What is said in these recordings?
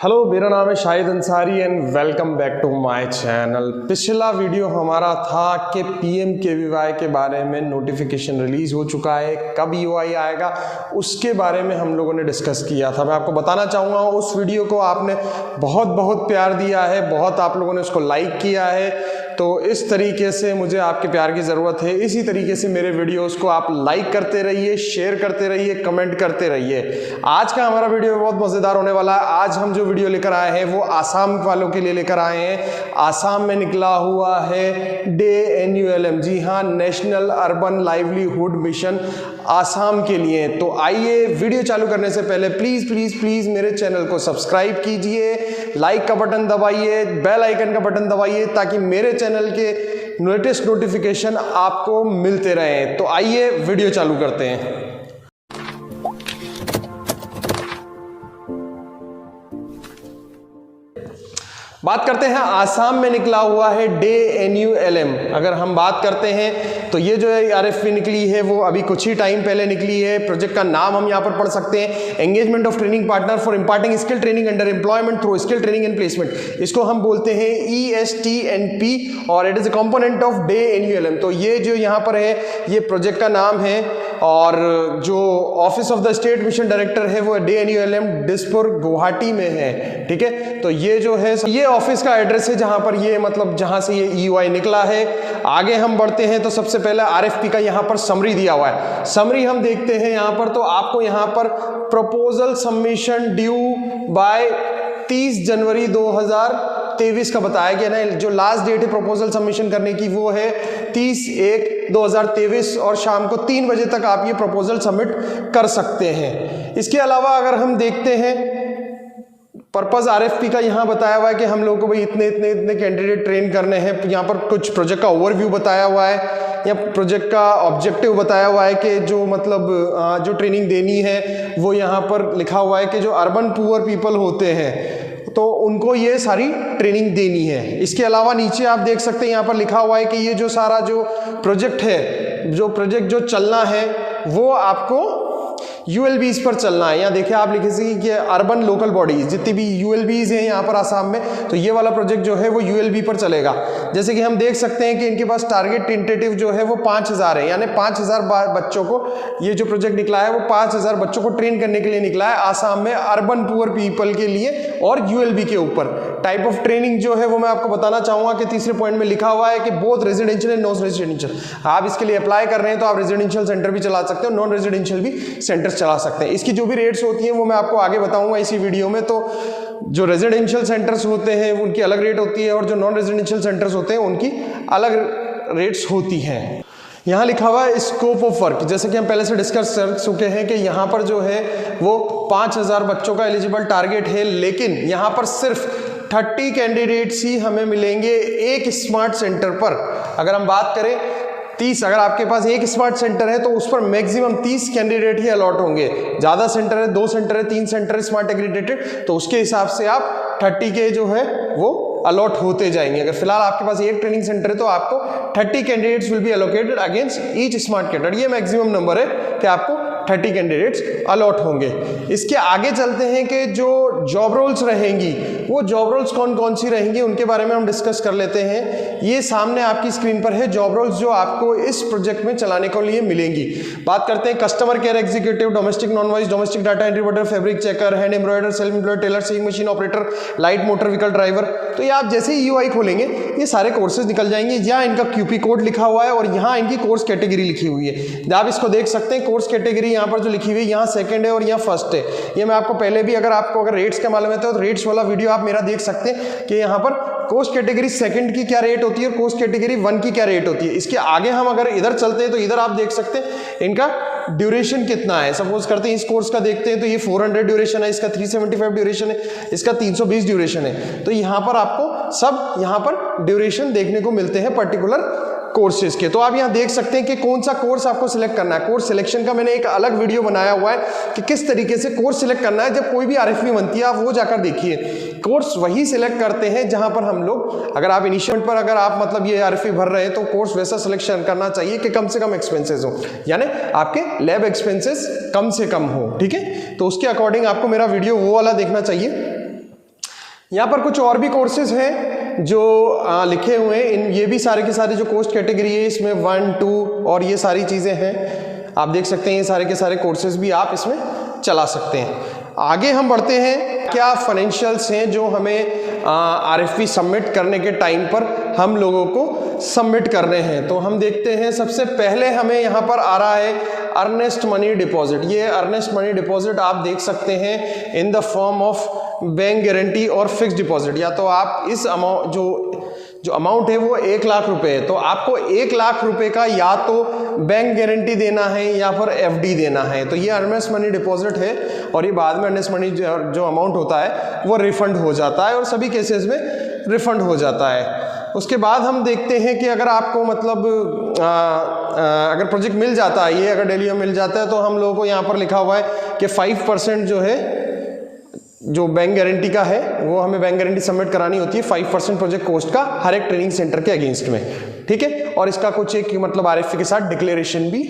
Hello, मेरा नाम है Shahid Ansari and welcome back to my channel. पिछला वीडियो हमारा था कि PMKVY के बारे में नोटिफिकेशन रिलीज़ हो चुका है, कब UI आएगा उसके बारे में हम लोगों ने डिस्कस किया था। मैं आपको बताना चाहूँगा उस वीडियो को आपने बहुत बहुत प्यार दिया है, बहुत आप लोगों ने उसको लाइक किया है, तो इस तरीके से मुझे आपके प्यार की ज़रूरत है। इसी तरीके से मेरे वीडियोस को आप लाइक करते रहिए, शेयर करते रहिए, कमेंट करते रहिए। आज का हमारा वीडियो बहुत मज़ेदार होने वाला है। आज हम जो वीडियो लेकर आए हैं वो आसाम वालों के लिए लेकर आए हैं। आसाम में निकला हुआ है DANULM, जी हाँ, national urban livelihood mission Assam के लिए। तो आइए, वीडियो चालू करने से पहले प्लीज़ प्लीज़ प्लीज़ मेरे चैनल को सब्सक्राइब कीजिए, लाइक का बटन दबाइए, बेल आइकन का बटन दबाइए ताकि मेरे चैनल के लेटेस्ट नोटिफिकेशन आपको मिलते रहें। तो आइए वीडियो चालू करते हैं। बात करते हैं आसाम में निकला हुआ है DANULM। अगर हम बात करते हैं तो ये जो है RFP निकली है वो अभी कुछ ही टाइम पहले निकली है। प्रोजेक्ट का नाम हम यहाँ पर पढ़ सकते हैं, engagement of training partner for imparting skill training under employment through skill training and placement. इसको हम बोलते हैं ESTNP और it is a component of DANULM। तो ये जो यहाँ पर है ये प्रोजेक्ट का नाम है और जो office of the state mission director है वो DANULM दिसपुर गुवाहाटी में है। ठीक है, तो ये जो है ये ऑफिस का एड्रेस है जहां पर ये मतलब जहां से ये EY निकला है। आगे हम बढ़ते हैं तो सबसे पहले RFP का यहाँ पर समरी दिया हुआ है। समरी हम देखते हैं यहाँ पर, तो आपको यहाँ पर प्रपोजल सबमिशन ड्यू बाय 30 जनवरी 2023 का बताया गया ना। जो लास्ट डेट है प्रपोजल सबमिशन करने की वो है 30/1/2023 और शाम को 3 बजे तक आप ये प्रपोजल सबमिट कर सकते हैं। इसके अलावा अगर हम देखते हैं पर्पस RFP का यहाँ बताया हुआ है कि हम लोगों को भाई इतने इतने इतने कैंडिडेट ट्रेन करने हैं। यहाँ पर कुछ प्रोजेक्ट का ओवरव्यू बताया हुआ है या प्रोजेक्ट का ऑब्जेक्टिव बताया हुआ है कि जो मतलब जो ट्रेनिंग देनी है वो यहाँ पर लिखा हुआ है कि जो अर्बन पुअर पीपल होते हैं तो उनको ये सारी ट्रेनिंग देनी है। इसके अलावा नीचे आप देख सकते हैं यहाँ पर लिखा हुआ है कि ये जो सारा जो प्रोजेक्ट है, जो प्रोजेक्ट जो चलना है वो आपको ULBs पर चलना है। यहाँ देखिए आप लिखे कि अर्बन लोकल बॉडीज जितनी भी ULBs हैं यहाँ पर आसाम में, तो ये वाला प्रोजेक्ट जो है वो ULB पर चलेगा। जैसे कि हम देख सकते हैं कि इनके पास टारगेट टेंटेटिव जो है वो 5000 है, यानी 5000 बच्चों को ये जो प्रोजेक्ट निकला है वो 5000 बच्चों को ट्रेन करने के लिए निकला है आसाम में अर्बन पुअर पीपल के लिए और ULB के ऊपर। टाइप ऑफ ट्रेनिंग जो है वो मैं आपको बताना चाहूंगा कि तीसरे पॉइंट में लिखा हुआ है कि both residential and non residential. आप इसके लिए अप्लाई कर रहे हैं तो आप रेजिडेंशियल सेंटर भी चला सकते हो, नॉन रेजिडेंशियल भी सेंटर चला सकते हैं। इसकी जो भी रेट्स होती हैं वो मैं आपको आगे बताऊंगा इसी वीडियो में। तो जो रेजिडेंशियल सेंटर्स होते हैं उनकी अलग रेट होती है और जो नॉन रेजिडेंशियल सेंटर्स होते हैं उनकी अलग रेट्स होती हैं। यहाँ लिखा हुआ है स्कोप ऑफ वर्क, जैसे कि हम पहले से डिस्कस कर चुके हैं कि यहाँ पर जो है वो 5000 बच्चों का एलिजिबल टारगेट है, लेकिन यहाँ पर सिर्फ 30 कैंडिडेट्स ही हमें मिलेंगे एक स्मार्ट सेंटर पर। अगर हम बात करें 30, अगर आपके पास एक स्मार्ट सेंटर है तो उस पर मैक्सिमम 30 कैंडिडेट ही अलॉट होंगे। ज़्यादा सेंटर है, 2 सेंटर है, 3 सेंटर है स्मार्ट एग्रीडेटेड, तो उसके हिसाब से आप 30 के जो है वो अलॉट होते जाएंगे। अगर फिलहाल आपके पास एक ट्रेनिंग सेंटर है तो आपको 30 candidates will be allocated against each smart candidate. ये मैक्सिमम नंबर है कि आपको 30 कैंडिडेट्स अलॉट होंगे। इसके आगे चलते हैं कि जो जॉब रोल्स रहेंगी वो जॉब रोल्स कौन कौन सी रहेंगी उनके बारे में हम डिस्कस कर लेते हैं। ये सामने आपकी स्क्रीन पर है जॉब रोल्स जो आपको इस प्रोजेक्ट में चलाने के लिए मिलेंगी। बात करते हैं customer care executive, domestic non voice, domestic data entry worker, fabric checker, hand embroider, self employed tailor, seeing machine operator, light motor vehicle driver. तो ये आप जैसे ही UI खोलेंगे ये सारे कोर्सेज निकल जाएंगे। यहाँ इनका QP कोड लिखा हुआ है और यहाँ इनकी कोर्स कैटेगरी लिखी हुई है। आप इसको देख सकते हैं, कोर्स कैटेगरी यहाँ पर जो लिखी हुई है यहाँ सेकंड है और यहाँ फर्स्ट है। ये मैं आपको पहले भी अगर रेट्स का मालूम है तो रेट्स वाला वीडियो आप मेरा देख सकते हैं कि यहाँ पर कोर्स कैटेगरी सेकंड की क्या रेट होती है और कोर्स कैटेगरी 1 की क्या रेट होती है। इसके आगे हम अगर इधर चलते हैं तो इधर आप देख सकते हैं इनका ड्यूरेशन कितना है। सपोज करते हैं इस कोर्स का देखते हैं तो ये 400 ड्यूरेशन है, इसका 375 ड्यूरेशन है, इसका 320 ड्यूरेशन है। तो यहाँ पर आपको सब यहाँ पर ड्यूरेशन देखने को मिलते हैं पर्टिकुलर कोर्सेज के। तो आप यहाँ देख सकते हैं कि कौन सा कोर्स आपको सिलेक्ट करना है। कोर्स सिलेक्शन का मैंने एक अलग वीडियो बनाया हुआ है कि किस तरीके से कोर्स सिलेक्ट करना है। जब कोई भी RFP बनती है आप वो जाकर देखिए, कोर्स वही सिलेक्ट करते हैं जहां पर हम लोग, अगर आप इनिशियल पर अगर आप मतलब ये RFP भर रहे हैं तो कोर्स वैसा सिलेक्शन करना चाहिए कि कम से कम एक्सपेंसेस हो, यानी आपके लैब एक्सपेंसेस कम से कम हो। ठीक है, तो उसके अकॉर्डिंग आपको मेरा वीडियो वो वाला देखना चाहिए यहाँ पर कुछ और भी कोर्सेज हैं जो लिखे हुए हैं। ये भी सारे के सारे जो कोर्स कैटेगरी है इसमें 1, 2 और ये सारी चीज़ें हैं, आप देख सकते हैं। ये सारे के सारे कोर्सेज भी आप इसमें चला सकते हैं। आगे हम बढ़ते हैं, क्या फाइनेंशियल्स हैं जो हमें आरएफपी सबमिट करने के टाइम पर हम लोगों को सबमिट करने हैं। तो हम देखते हैं, सबसे पहले हमें यहाँ पर आ रहा है अर्नेस्ट मनी डिपॉजिट। ये अर्नेस्ट मनी डिपॉजिट आप देख सकते हैं in the form of bank guarantee और फिक्स डिपॉजिट। या तो आप इस अमाउंट जो अमाउंट है वो 1 लाख रुपए है, तो आपको 1 लाख रुपए का या तो बैंक गारंटी देना है या फिर एफडी देना है। तो ये अर्नेस्ट मनी डिपॉजिट है और ये बाद में अर्नेस्ट मनी जो अमाउंट होता है वो रिफंड हो जाता है और सभी केसेस में रिफंड हो जाता है। उसके बाद हम देखते हैं कि अगर आपको मतलब अगर प्रोजेक्ट मिल जाता है, ये अगर डेली में मिल जाता है, तो हम लोगों को यहाँ पर लिखा हुआ है कि 5% जो है जो बैंक गारंटी का है वो हमें बैंक गारंटी सबमिट करानी होती है 5% प्रोजेक्ट कॉस्ट का हर एक ट्रेनिंग सेंटर के अगेंस्ट में, ठीक है। और इसका कुछ एक मतलब आरएफपी के साथ डिक्लेरेशन भी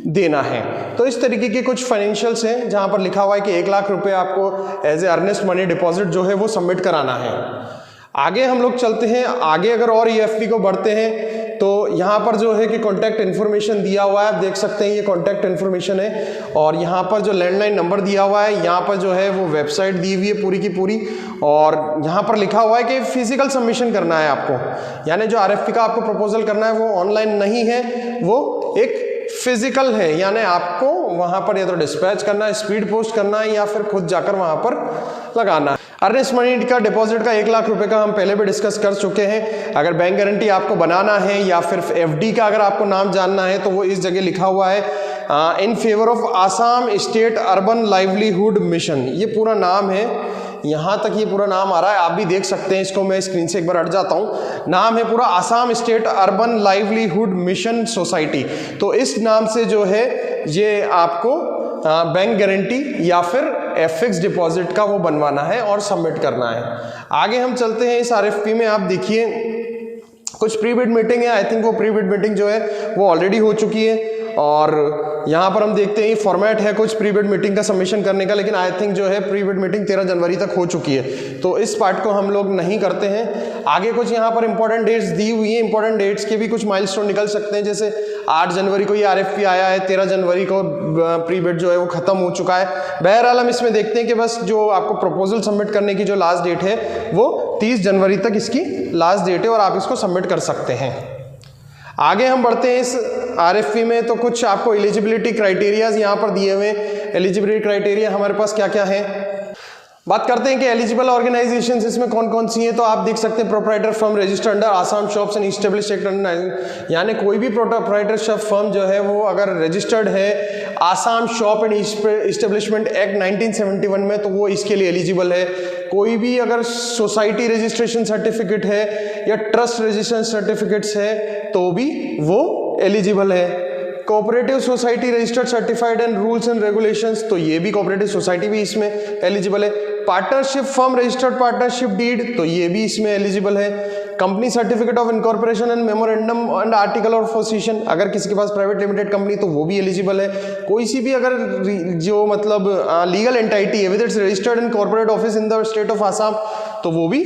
देना है। तो इस तरीके के कुछ फाइनेंशियल्स हैं जहां पर लिखा हुआ है कि 1 लाख रुपए आपको as a earnest money deposit जो है वो सबमिट कराना है। आगे हम लोग चलते हैं, आगे अगर और ईएफपी को बढ़ते हैं तो यहाँ पर जो है कि कॉन्टैक्ट इन्फॉर्मेशन दिया हुआ है, आप देख सकते हैं ये कॉन्टैक्ट इन्फॉर्मेशन है। और यहाँ पर जो लैंडलाइन नंबर दिया हुआ है, यहाँ पर जो है वो वेबसाइट दी हुई है पूरी की पूरी। और यहाँ पर लिखा हुआ है कि फिजिकल सबमिशन करना है आपको, यानी जो आरएफपी का आपको प्रपोजल करना है वो ऑनलाइन नहीं है, वो एक फिजिकल है, यानी आपको वहाँ पर या तो डिस्पैच करना है, स्पीड पोस्ट करना है या फिर खुद जाकर वहाँ पर लगाना है। अर्नेस्ट मनी का डिपॉजिट का 1 लाख रुपए का हम पहले भी डिस्कस कर चुके हैं। अगर बैंक गारंटी आपको बनाना है या फिर एफडी का अगर आपको नाम जानना है तो वो इस जगह लिखा हुआ है in favour of Assam state urban livelihood mission, ये पूरा नाम है। यहाँ तक ये पूरा नाम आ रहा है, आप भी देख सकते हैं इसको। मैं स्क्रीन से एक बार हट जाता हूँ। नाम है पूरा Assam state urban livelihood mission society. तो इस नाम से जो है ये आपको बैंक गारंटी या फिर फिक्स डिपॉजिट का वो बनवाना है और सबमिट करना है। आगे हम चलते हैं, इस आरएफपी में आप देखिए कुछ प्री बिड मीटिंग है। आई थिंक वो प्री बिड मीटिंग जो है वो ऑलरेडी हो चुकी है। और यहाँ पर हम देखते हैं फॉर्मेट है कुछ प्री बिड मीटिंग का सबमिशन करने का, लेकिन आई थिंक जो है प्री बिड मीटिंग 13 जनवरी तक हो चुकी है, तो इस पार्ट को हम लोग नहीं करते हैं। आगे कुछ यहाँ पर इंपॉर्टेंट डेट्स दी हुई हैं, इंपॉर्टेंट डेट्स के भी कुछ माइलस्टोन निकल सकते हैं। जैसे 8 जनवरी को ये आरएफपी आया है, 13 जनवरी को प्री बिड जो है वो खत्म हो चुका है। बहरहाल हम इसमें देखते हैं कि बस जो आपको प्रपोजल सबमिट करने की जो लास्ट डेट है वो 30 जनवरी तक इसकी लास्ट डेट है और आप इसको सबमिट कर सकते हैं। आगे हम बढ़ते हैं इस आरएफपी में, तो कुछ आपको एलिजिबिलिटी क्राइटेरियाज यहाँ पर दिए हुए हैं। एलिजिबिलिटी क्राइटेरिया हमारे पास क्या क्या है, बात करते हैं कि एलिजिबल ऑर्गेनाइजेशंस इसमें कौन कौन सी हैं। तो आप देख सकते हैं proprietor firm registered under Assam shops and established act under, यानी कोई भी प्रोप्राइटरशिप फर्म जो है वो अगर रजिस्टर्ड है Assam shop and establishment act 1971 में तो वो इसके लिए एलिजिबल है। कोई भी अगर सोसाइटी रजिस्ट्रेशन सर्टिफिकेट है या ट्रस्ट रजिस्ट्रेशन सर्टिफिकेट्स है तो भी वो एलिजिबल है। Cooperative society registered certified and rules and regulations, तो ये भी कोऑपरेटिव सोसाइटी भी इसमें एलिजिबल है। Partnership firm registered partnership deed, तो ये भी इसमें एलिजिबल है। Company certificate of incorporation and memorandum and article of association, अगर किसी के पास प्राइवेट लिमिटेड कंपनी तो वो भी एलिजिबल है। कोई सी भी अगर जो मतलब लीगल एंटिटी है with its registered in corporate office in the state of Assam तो वो भी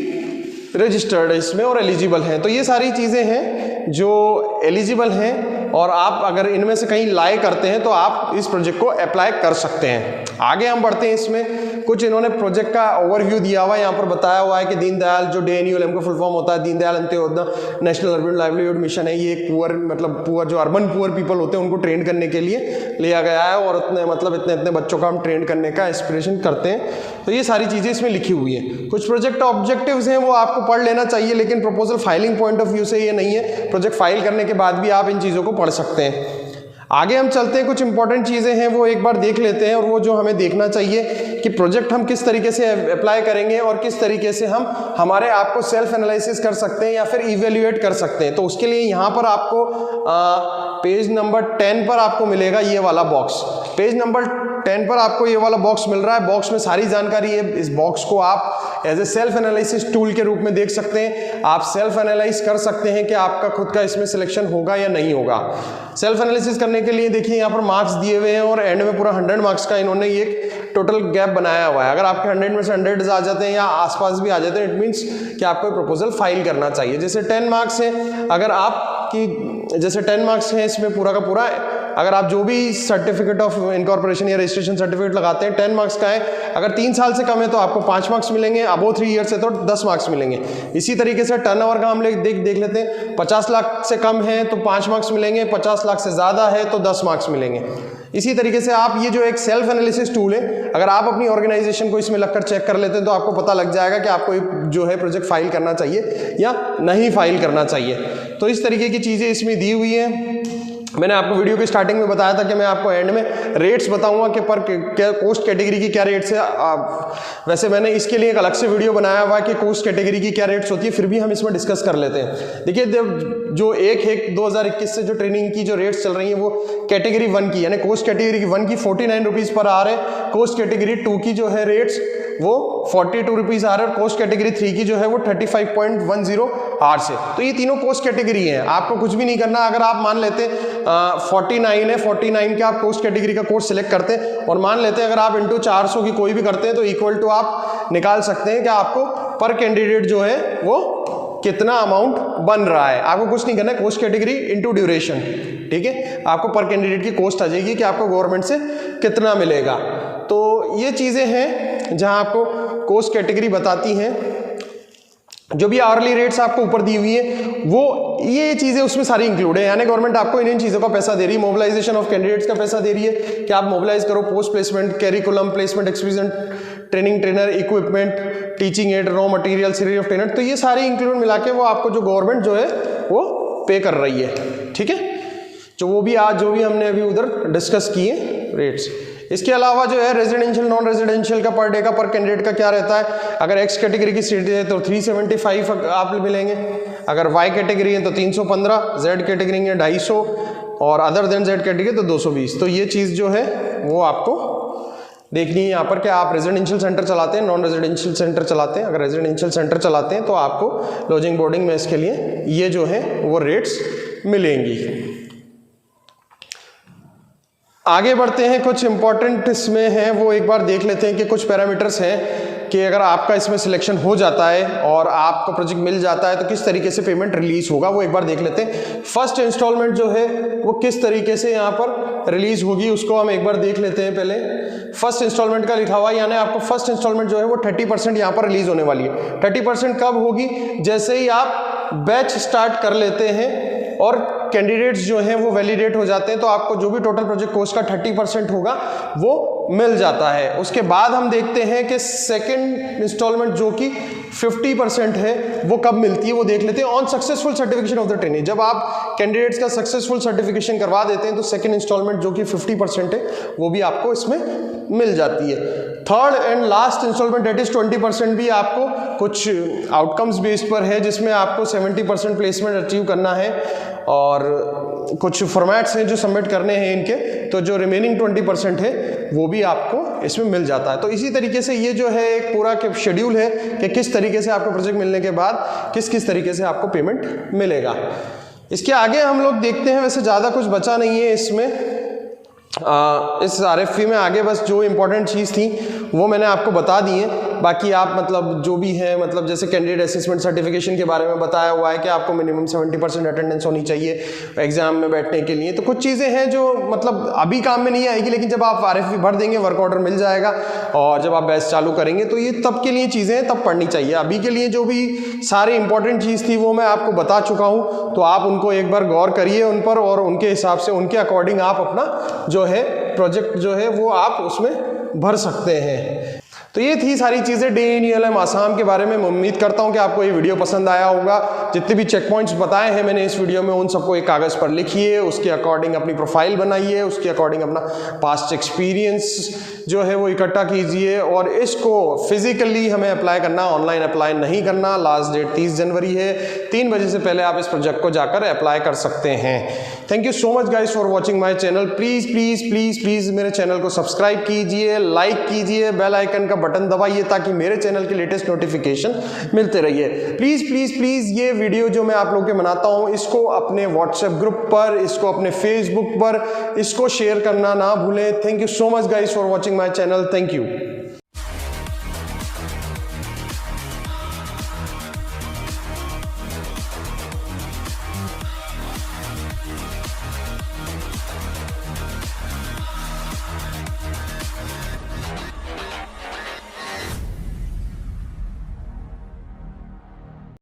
रजिस्टर्ड है इसमें और एलिजिबल हैं। तो ये सारी चीज़ें हैं जो एलिजिबल हैं और आप अगर इनमें से कहीं लाई करते हैं तो आप इस प्रोजेक्ट को अप्लाई कर सकते हैं। आगे हम बढ़ते हैं, इसमें कुछ इन्होंने प्रोजेक्ट का ओवरव्यू दिया हुआ है। यहाँ पर बताया हुआ है कि दीनदयाल जो DNULM का फुल फॉर्म होता है Deendayal Antyodaya national urban livelihood mission है। ये एक पुअर मतलब पुअर जो अर्बन पुअर पीपल होते हैं उनको ट्रेन करने के लिए लिया गया है और इतने बच्चों का हम ट्रेन करने का एस्पिरेशन करते हैं। तो ये सारी चीज़ें इसमें लिखी हुई हैं। कुछ प्रोजेक्ट ऑब्जेक्टिव्स हैं वो आपको पढ़ लेना चाहिए, लेकिन proposal filing point of view से ये नहीं है। प्रोजेक्ट फाइल करने के बाद भी आप इन चीज़ों को पढ़ सकते हैं। आगे हम चलते हैं, कुछ इंपॉर्टेंट चीज़ें हैं वो एक बार देख लेते हैं और वो जो हमें देखना चाहिए कि प्रोजेक्ट हम किस तरीके से अप्लाई करेंगे और किस तरीके से हम हमारे आप को सेल्फ एनालिसिस कर सकते हैं या फिर इवेल्युएट कर सकते हैं। तो उसके लिए यहाँ पर आपको पेज नंबर 10 पर आपको मिलेगा ये वाला बॉक्स। पेज नंबर 10 पर आपको ये वाला बॉक्स मिल रहा है। बॉक्स में सारी जानकारी है। इस बॉक्स को आप as a self analysis tool के रूप में देख सकते हैं। आप सेल्फ एनालाइज कर सकते हैं कि आपका खुद का इसमें सिलेक्शन होगा या नहीं होगा। सेल्फ एनालिसिस करने के लिए देखिए यहाँ पर मार्क्स दिए हुए हैं और एंड में पूरा 100 मार्क्स का इन्होंने ये टोटल गैप बनाया हुआ है। अगर आपके 100 में से 100 आ जाते हैं या आसपास भी आ जाते हैं, इट मीन्स कि आपको प्रपोजल फाइल करना चाहिए। जैसे 10 मार्क्स है, अगर आपकी जैसे 10 मार्क्स है इसमें पूरा का पूरा, अगर आप जो भी सर्टिफिकेट ऑफ इनकॉर्पोरेशन या रजिस्ट्रेशन सर्टिफिकेट लगाते हैं 10 मार्क्स का है, अगर 3 साल से कम है तो आपको 5 मार्क्स मिलेंगे, अबो 3 ईयर से तो 10 मार्क्स मिलेंगे। इसी तरीके से टर्नओवर का हम देख लेते हैं, 50 लाख से कम है तो 5 मार्क्स मिलेंगे, 50 लाख से ज़्यादा है तो 10 मार्क्स मिलेंगे। इसी तरीके से आप ये जो एक सेल्फ एनालिसिस टूल है, अगर आप अपनी ऑर्गेनाइजेशन को इसमें लगकर चेक कर लेते हैं तो आपको पता लग जाएगा कि आपको जो है प्रोजेक्ट फाइल करना चाहिए या नहीं फाइल करना चाहिए। तो इस तरीके की चीज़ें इसमें दी हुई हैं। मैंने आपको वीडियो की स्टार्टिंग में बताया था कि मैं आपको एंड में रेट्स बताऊंगा कि पर कोस्ट कैटेगरी की क्या रेट्स है। वैसे मैंने इसके लिए एक अलग से वीडियो बनाया हुआ है कि कोस्ट कैटेगरी की क्या रेट्स होती है, फिर भी हम इसमें डिस्कस कर लेते हैं। देखिए जो 1/1/2021 से जो ट्रेनिंग की जो रेट्स चल रही हैं वो कैटेगरी 1 की, यानी कोस्ट कैटेगरी 1 की 49 रुपीज़ पर आ रहे हैं। कोस्ट कैटेगरी 2 की जो है रेट्स वो 42 रुपीज़ आ रहे हैं, और कोस्ट कैटेगरी 3 की जो है वो 35.10 आवर्स है। तो ये तीनों कोस्ट कैटेगरी हैं, आपको कुछ भी नहीं करना। अगर आप मान लेते 49 है, 49 के आप कोस्ट कैटेगरी का कोर्स सिलेक्ट करते हैं और मान लेते हैं अगर आप इंटू 400 की कोई भी करते हैं तो इक्वल टू आप निकाल सकते हैं कि आपको पर कैंडिडेट जो है वो कितना अमाउंट बन रहा है। आपको कुछ नहीं करना है, कोस्ट कैटेगरी इंटू ड्यूरेशन, ठीक है, आपको पर कैंडिडेट की कॉस्ट आ जाएगी कि आपको गवर्नमेंट से कितना मिलेगा। तो ये चीज़ें हैं जहां आपको कोस्ट कैटेगरी बताती हैं। जो भी आवरली रेट्स आपको ऊपर दी हुई है वो ये चीज़ें उसमें सारी इंक्लूड है, यानी गवर्नमेंट आपको इन चीज़ों का पैसा दे रही है। मोबिलाइजेशन ऑफ कैंडिडेट्स का पैसा दे रही है कि आप मोबिलाइज करो, post placement, curriculum, placement experience, training trainer, equipment, teaching add, raw material, salary of trainer, तो ये सारी इंक्लूड मिला के वो आपको जो गवर्नमेंट जो है वो पे कर रही है, ठीक है। जो भी हमने अभी उधर डिस्कस किए रेट्स। इसके अलावा जो है रेजिडेंशियल नॉन रेजिडेंशियल का पर डे का पर कैंडिडेट का क्या रहता है। अगर एक्स कैटेगरी की सीट है तो 375 आप मिलेंगे, अगर वाई कैटेगरी है तो 315, जेड कैटेगरी है 250 और अदर देन जेड कैटेगरी तो 220। तो ये चीज़ जो है वो आपको देखनी है यहाँ पर कि आप रेजिडेंशियल सेंटर चलाते हैं, नॉन रेजिडेंशियल सेंटर चलाते हैं। अगर रेजिडेंशियल सेंटर चलाते हैं तो आपको लॉजिंग बोर्डिंग में इसके लिए ये जो है वो रेट्स मिलेंगी। आगे बढ़ते हैं, कुछ इंपॉर्टेंट इसमें हैं वो एक बार देख लेते हैं कि कुछ पैरामीटर्स हैं कि अगर आपका इसमें सिलेक्शन हो जाता है और आपको प्रोजेक्ट मिल जाता है तो किस तरीके से पेमेंट रिलीज होगा, वो एक बार देख लेते हैं। फर्स्ट इंस्टॉलमेंट जो है वो किस तरीके से यहाँ पर रिलीज होगी उसको हम एक बार देख लेते हैं। पहले फर्स्ट इंस्टॉलमेंट का लिखा हुआ है, यानी आपको फर्स्ट इंस्टॉलमेंट जो है वो 30% यहाँ पर रिलीज होने वाली है। 30% कब होगी, जैसे ही आप बैच स्टार्ट कर लेते हैं और कैंडिडेट्स जो हैं वो वैलिडेट हो जाते हैं तो आपको जो भी टोटल प्रोजेक्ट कोस्ट का 30% होगा वो मिल जाता है। उसके बाद हम देखते हैं कि सेकंड इंस्टॉलमेंट जो कि 50% है वो कब मिलती है, वो देख लेते हैं। On successful certification of the training, जब आप कैंडिडेट्स का सक्सेसफुल सर्टिफिकेशन करवा देते हैं तो सेकंड इंस्टॉलमेंट जो कि 50% है वो भी आपको इसमें मिल जाती है। Third and last instalment date is 20% भी आपको कुछ आउटकम्स बेस्ड पर है, जिसमें आपको 70% प्लेसमेंट अचीव करना है और कुछ फॉर्मेट्स हैं जो सबमिट करने हैं इनके, तो जो रिमेनिंग 20% है वो भी आपको इसमें मिल जाता है। तो इसी तरीके से ये जो है एक पूरा शेड्यूल है कि किस तरीके से आपको प्रोजेक्ट मिलने के बाद किस किस तरीके से आपको पेमेंट मिलेगा। इसके आगे हम लोग देखते हैं, वैसे ज़्यादा कुछ बचा नहीं है इसमें इस RFP में। आगे बस जो इम्पोर्टेंट चीज़ थी वो मैंने आपको बता दी है। बाकी आप मतलब जो भी है, मतलब जैसे कैंडिडेट असेसमेंट सर्टिफिकेशन के बारे में बताया हुआ है कि आपको मिनिमम 70% अटेंडेंस होनी चाहिए एग्जाम में बैठने के लिए। तो कुछ चीज़ें हैं जो मतलब अभी काम में नहीं आएगी, लेकिन जब आप RFP भर देंगे वर्क ऑर्डर मिल जाएगा और जब आप बैच चालू करेंगे तो ये तब के लिए चीज़ें हैं, तब पढ़नी चाहिए। अभी के लिए जो भी सारी इंपॉर्टेंट चीज़ थी वो मैं आपको बता चुका हूँ, तो आप उनको एक बार गौर करिए उन पर और उनके हिसाब से उनके अकॉर्डिंग आप अपना जो है प्रोजेक्ट जो है वो आप उसमें भर सकते हैं। तो ये थी सारी चीज़ें DNULM आसाम के बारे में। मैं उम्मीद करता हूँ कि आपको ये वीडियो पसंद आया होगा। जितने भी चेक पॉइंट्स बताए हैं मैंने इस वीडियो में उन सबको एक कागज़ पर लिखिए, उसके अकॉर्डिंग अपनी प्रोफाइल बनाइए, उसके अकॉर्डिंग अपना पास्ट एक्सपीरियंस जो है वो इकट्ठा कीजिए और इसको फिजिकली हमें अप्लाई करना, ऑनलाइन अप्लाई नहीं करना। लास्ट डेट 30 जनवरी है, 3 बजे से पहले आप इस प्रोजेक्ट को जाकर अप्लाई कर सकते हैं। Thank you so much guys for watching my channel. Please please please please मेरे चैनल को सब्सक्राइब कीजिए, लाइक कीजिए, बेल आइकन का बटन दबाइए ताकि मेरे चैनल के लेटेस्ट नोटिफिकेशन मिलते रहिए। प्लीज़ प्लीज़ प्लीज़ ये वीडियो जो मैं आप लोगों के बनाता हूँ इसको अपने व्हाट्सएप ग्रुप पर, इसको अपने फेसबुक पर, इसको शेयर करना ना भूलें। Thank you so much guys for watching my channel. Thank you.